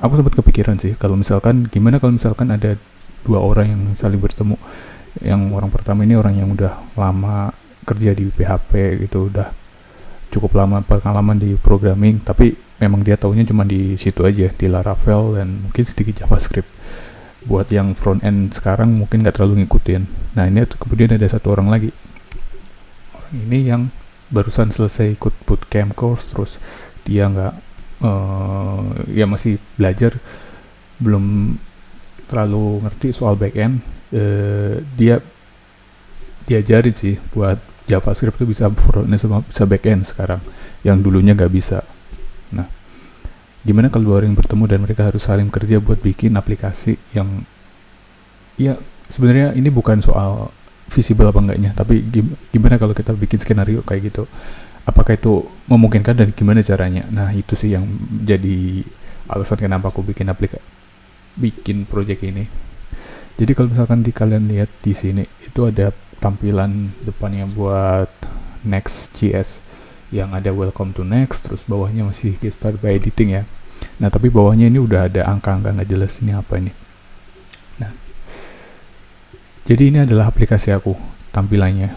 aku sempat kepikiran sih kalau misalkan gimana kalau misalkan ada dua orang yang saling bertemu. Yang orang pertama ini orang yang udah lama kerja di PHP gitu, udah cukup lama pengalaman di programming, tapi memang dia taunya cuma di situ aja, di Laravel dan mungkin sedikit JavaScript. Buat yang front end sekarang mungkin nggak terlalu ngikutin. Nah ini kemudian ada satu orang lagi, orang ini yang barusan selesai ikut bootcamp course, terus dia nggak ya masih belajar, belum terlalu ngerti soal back end. Dia diajarin sih buat JavaScript itu bisa front end sama bisa back end sekarang, yang dulunya nggak bisa. Nah, gimana kalau dua orang yang bertemu dan mereka harus saling kerja buat bikin aplikasi yang, ya sebenarnya ini bukan soal visible apa enggaknya, tapi gimana kalau kita bikin skenario kayak gitu, apakah itu memungkinkan dan gimana caranya. Nah itu sih yang jadi alasan kenapa aku bikin project ini. Jadi kalau misalkan kalian lihat di sini itu ada tampilan depannya buat Next.js yang ada welcome to Next, terus bawahnya masih get start by editing ya. Nah tapi bawahnya ini udah ada angka-angka nggak jelas, ini apa ini. Nah jadi ini adalah aplikasi aku tampilannya.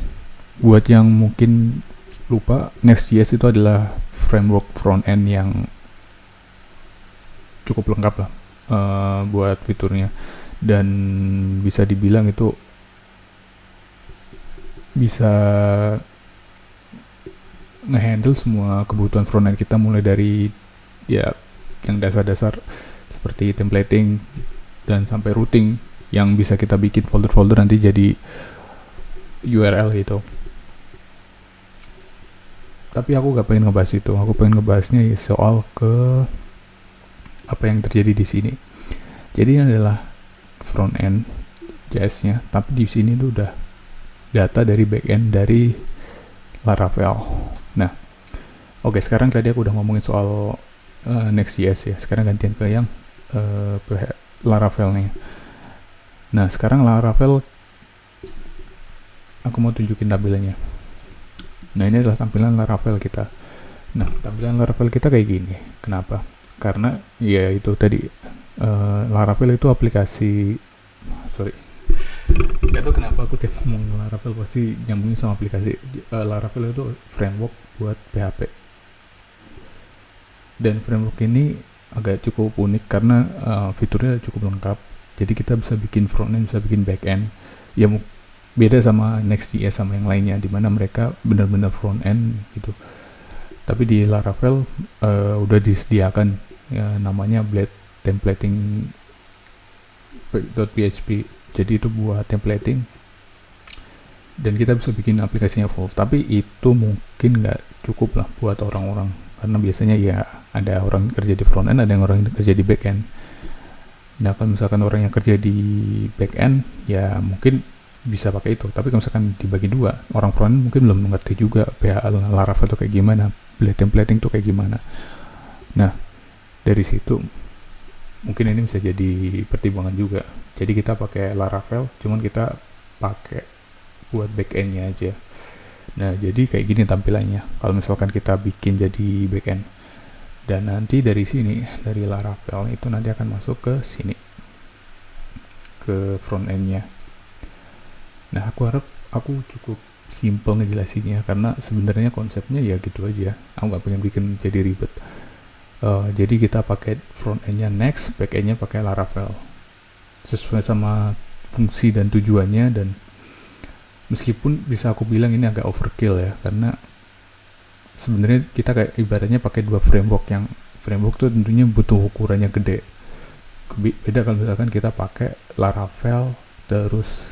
Buat yang mungkin lupa, Next.js itu adalah framework front end yang cukup lengkap lah buat fiturnya, dan bisa dibilang itu bisa ngehandle semua kebutuhan front end kita, mulai dari ya yang dasar-dasar seperti templating dan sampai routing yang bisa kita bikin folder-folder nanti jadi URL gitu. Tapi aku gak pengen ngebahas itu, aku pengen ngebahasnya soal ke apa yang terjadi di sini. Jadi ini adalah front end JS-nya, tapi di sini tuh udah data dari backend dari Laravel. Nah, oke, sekarang tadi aku udah ngomongin soal Next.js ya. Sekarang gantian ke yang Laravel nih. Nah, sekarang Laravel aku mau tunjukin tampilannya. Nah, ini adalah tampilan Laravel kita. Nah, tampilan Laravel kita kayak gini. Kenapa? Karena ya itu tadi Laravel itu aplikasi, gak tau kenapa aku tiap ngomong Laravel pasti nyambungin sama aplikasi. Laravel itu framework buat PHP, dan framework ini agak cukup unik karena fiturnya cukup lengkap. Jadi kita bisa bikin front end, bisa bikin back end. Ya beda sama Next.js sama yang lainnya, dimana mereka benar-benar front end gitu. Tapi di Laravel udah disediakan ya, namanya Blade templating.php. Jadi itu buat templating, dan kita bisa bikin aplikasinya full. Tapi itu mungkin nggak cukup lah buat orang-orang, karena biasanya ya ada orang yang kerja di front end, ada yang orang yang kerja di back end. Nah kalau misalkan orang yang kerja di back end ya mungkin bisa pakai itu. Tapi kalau misalkan dibagi dua, orang front end mungkin belum mengerti juga Laravel itu kayak gimana, Blade templating itu kayak gimana. Nah dari situ mungkin ini bisa jadi pertimbangan juga. Jadi kita pakai Laravel, cuman kita pakai buat backendnya aja. Nah jadi kayak gini tampilannya kalau misalkan kita bikin jadi backend. Dan nanti dari sini, dari Laravel itu nanti akan masuk ke sini, ke front endnya. Nah aku harap aku cukup simple ngejelasinnya, karena sebenarnya konsepnya ya gitu aja. Aku nggak pengen bikin jadi ribet. Jadi kita pakai front endnya Next, back endnya pakai Laravel, sesuai sama fungsi dan tujuannya. Dan meskipun bisa aku bilang ini agak overkill ya, karena sebenarnya kita kayak ibaratnya pakai dua framework, yang framework tuh tentunya butuh ukurannya gede. Beda kalau misalkan kita pakai Laravel terus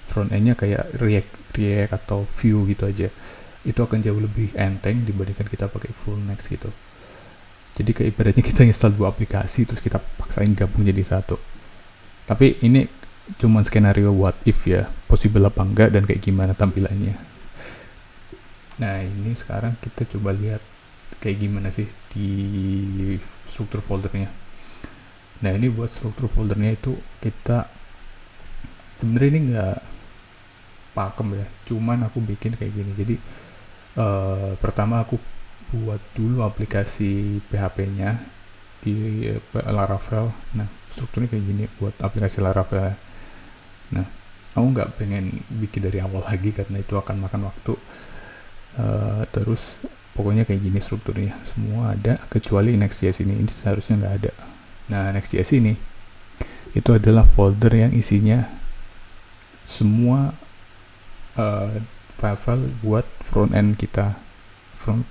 front endnya kayak React atau Vue gitu aja, itu akan jauh lebih enteng dibandingkan kita pakai full Next gitu. Jadi kayak ibaratnya kita install dua aplikasi terus kita paksain gabung jadi satu. Tapi ini cuman skenario what if ya, possible apa enggak dan kayak gimana tampilannya. Nah ini sekarang kita coba lihat kayak gimana sih di struktur foldernya. Nah ini buat struktur foldernya itu kita sebenarnya ini nggak pakem ya, cuman aku bikin kayak gini. Jadi pertama aku buat dulu aplikasi PHP-nya, di Laravel. Nah, strukturnya kayak gini buat aplikasi Laravel. Nah, aku nggak pengen bikin dari awal lagi karena itu akan makan waktu. Terus pokoknya kayak gini strukturnya, semua ada kecuali Next.js ini seharusnya nggak ada. Nah, Next.js ini itu adalah folder yang isinya semua file-file buat front end kita,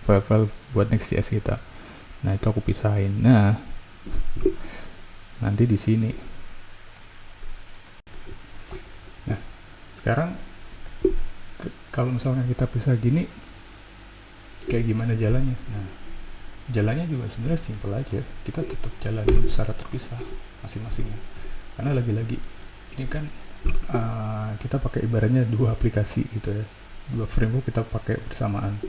file-file buat Next.js kita. Nah, itu aku pisahin. Nah, nanti di sini. Nah, sekarang kalau misalnya kita pisah gini, kayak gimana jalannya? Nah, jalannya juga sebenarnya simple aja. Kita tetap jalan secara terpisah masing-masingnya. Karena lagi-lagi ini kan kita pakai ibaratnya dua aplikasi gitu ya, dua framework kita pakai bersamaan.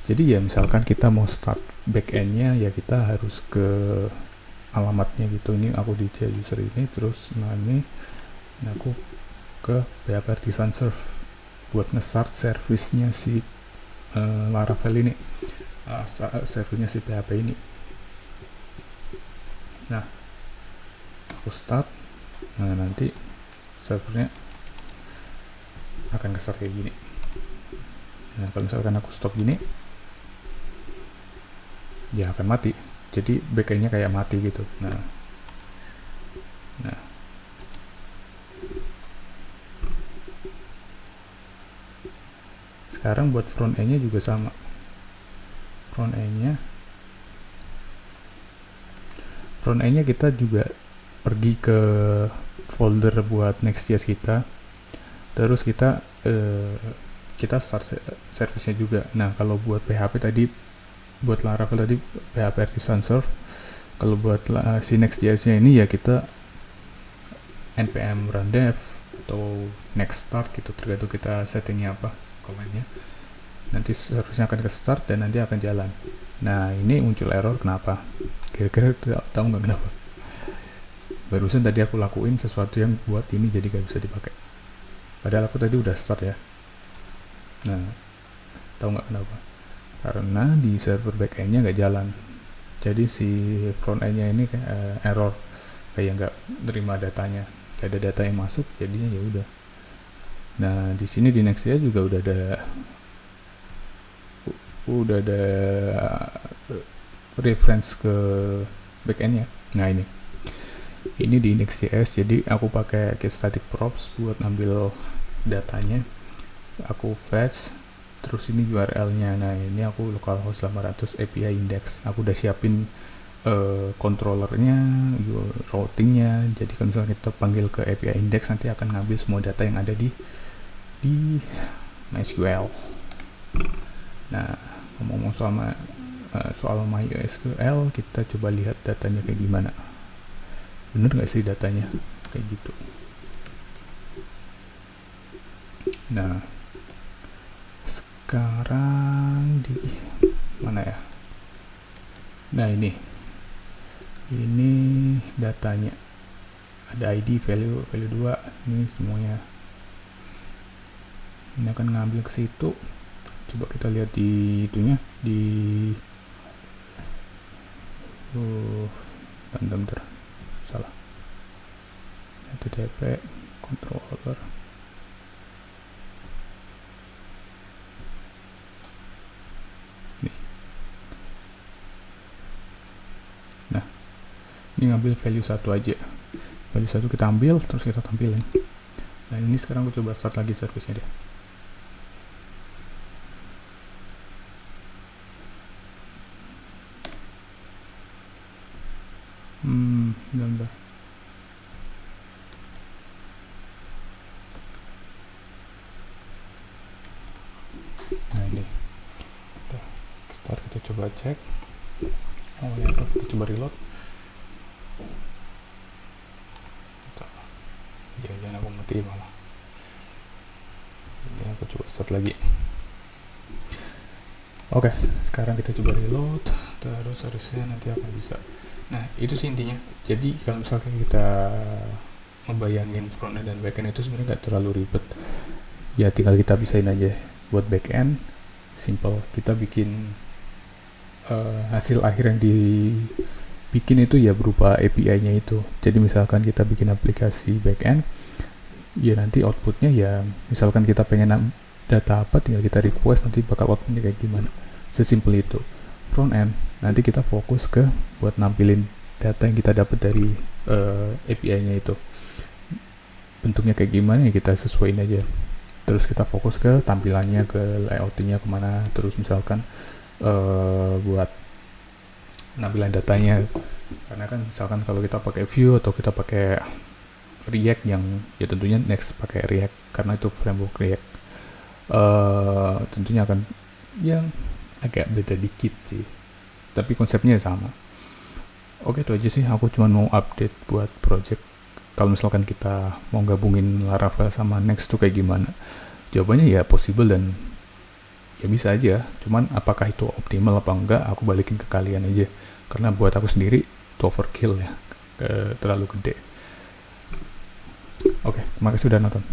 Jadi ya misalkan kita mau start backendnya, ya kita harus ke alamatnya gitu. Ini aku di user ini, terus nah ini aku ke PHP Artisan Serve buat nge-start service-nya si Laravel ini, servernya si PHP ini. Nah, aku start. Nah, nanti servernya akan nge-start kayak gini. Nah, kalau misalkan aku stop gini, ya akan mati. Jadi backendnya kayak mati gitu. Nah, sekarang buat front end-nya juga sama. Front end-nya kita juga pergi ke folder buat Next.js kita, terus kita start service-nya juga. Nah, kalau buat PHP tadi, buat Laravel tadi PHP Artisan Serve, kalau buat si Next.js-nya ini ya kita npm run dev atau next start gitu, tergantung kita settingnya apa komennya. Nanti service-nya akan ke start dan nanti akan jalan. Nah, ini muncul error, kenapa? Kira-kira tahu nggak kenapa? Barusan tadi aku lakuin sesuatu yang buat ini jadi gak bisa dipakai, padahal aku tadi udah start ya. Nah, tahu nggak kenapa? Karena di server backend-nya nggak jalan, jadi si front end-nya ini kayak error, kayak nggak terima datanya, gak ada data yang masuk, jadinya ya udah. Nah, di sini di Next.js juga udah ada reference ke backend-nya. Nah, ini di Next.js, jadi aku pakai get static props buat ambil datanya. Aku fetch, terus ini URL-nya. Nah, ini aku localhost 800 API index. Aku udah siapin controllernya, routingnya. Jadi kalau misalnya kita panggil ke API index, nanti akan ngambil semua data yang ada di MySQL. Nah, ngomong-ngomong soal MySQL, kita coba lihat datanya kayak gimana. Bener nggak sih datanya kayak gitu? Nah, sekarang di mana ya? Nah, ini datanya, ada ID, value 2, ini semuanya. Ini akan ngambil ke situ. Coba kita lihat di itunya, di bentar, salah, HTTP controller. Nah, ini ngambil value 1 aja. Value 1 kita ambil, terus kita tampilin. Nah, ini sekarang aku coba start lagi service-nya deh. Bentar. Nah, ini start, kita coba cek. Oh ya, kita coba reload. Jangan aku mati malah. Ini aku coba start lagi. Oke, sekarang kita coba reload, terus harusnya nanti akan bisa. Nah, itu sih intinya. Jadi kalau misalkan kita ngebayangin front end dan back end itu sebenarnya nggak terlalu ribet. Ya tinggal kita bisain aja. Buat back end, simple. Kita bikin hasil akhir yang bikin itu ya berupa API-nya itu. Jadi misalkan kita bikin aplikasi backend, ya nanti outputnya ya misalkan kita pengen data apa, tinggal kita request, nanti bakal outputnya kayak gimana. Sesimpel itu. Front end, nanti kita fokus ke buat nampilin data yang kita dapat dari API-nya itu. Bentuknya kayak gimana ya kita sesuaiin aja. Terus kita fokus ke tampilannya, ke layoutnya kemana. Terus misalkan buat penampilan datanya, karena kan misalkan kalau kita pakai Vue atau kita pakai React, yang ya tentunya next pakai React karena itu framework React, tentunya akan yang agak beda dikit sih, tapi konsepnya sama. Oke, itu aja sih, aku cuma mau update buat project. Kalau misalkan kita mau gabungin Laravel sama Next tuh kayak gimana, jawabannya ya possible dan ya bisa aja, cuman apakah itu optimal apa enggak, aku balikin ke kalian aja, karena buat aku sendiri itu overkill ya, terlalu gede. Oke, terima kasih udah nonton.